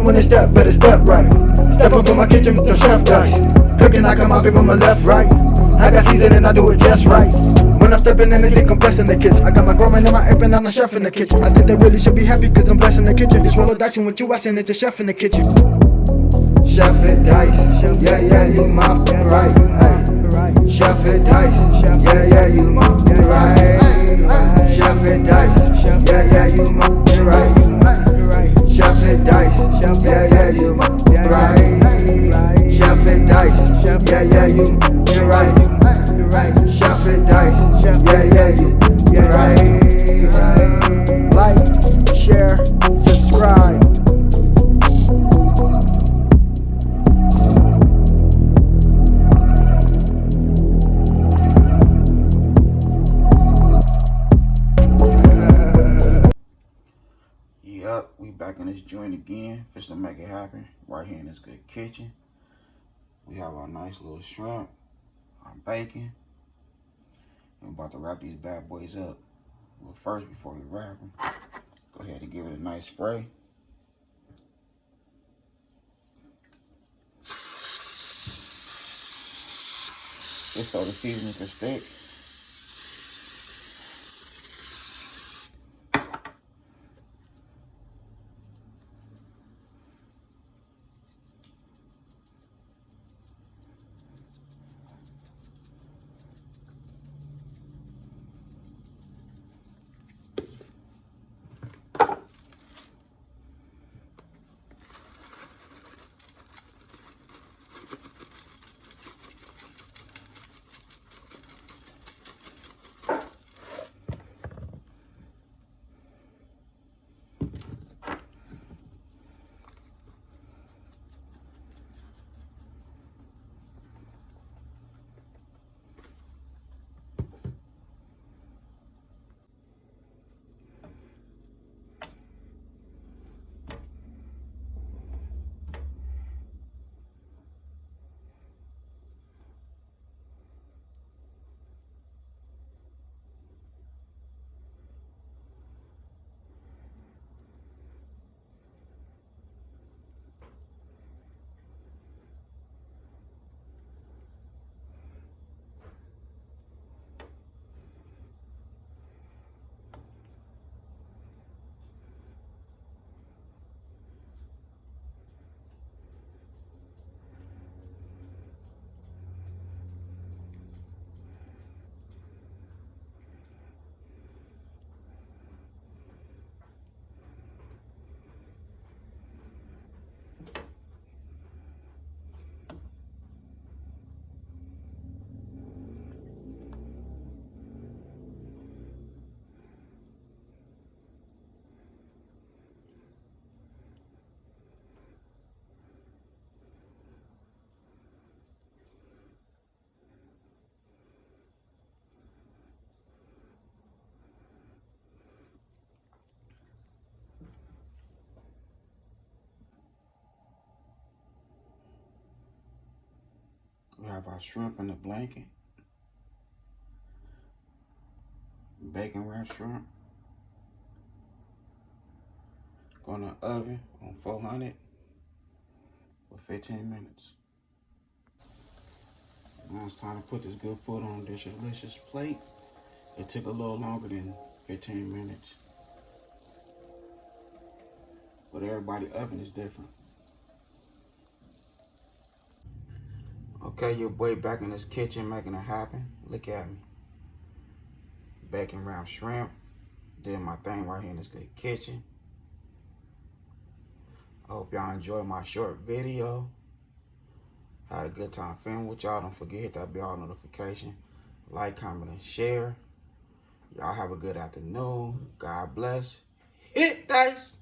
when they step, better step right. Step up in my kitchen with the chef dice. Cooking, I come out from my left, right. I got season and I do it just right. When I'm stepping in, they think I'm blessing the kitchen. I got my grandma and my app and I'm the chef in the kitchen. I think they really should be happy cause I'm blessing the kitchen. Just roll a dice and with you, I send it to chef in the kitchen. Chef it dice, yeah, yeah, you my right. Hey. Chef it dice, yeah, yeah, you my right. Chef it dice, yeah, yeah, you my right. Chef it dice, yeah, yeah, you my right. Chef it dice, yeah, yeah, you right. Chef it dice, yeah, yeah, you right. Like, share, subscribe. Yup, we back in this joint again. Just to make it happen. Right here in this good kitchen. We have our nice little shrimp, our bacon. And we're about to wrap these bad boys up. Well, first, before we wrap them, go ahead and give it a nice spray. Just so the seasoning can stick. We have our shrimp in the blanket. Bacon wrapped shrimp. Go in the oven on 400 for 15 minutes. Now it's time to put this good food on this delicious plate. It took a little longer than 15 minutes. But everybody's oven is different. Okay, your boy back in this kitchen making it happen. Look at me. Bacon wrapped shrimp. Did my thing right here in this good kitchen. I hope y'all enjoyed my short video. Had a good time filming with y'all. Don't forget, hit that bell notification. Like, comment, and share. Y'all have a good afternoon. God bless. Hit dice.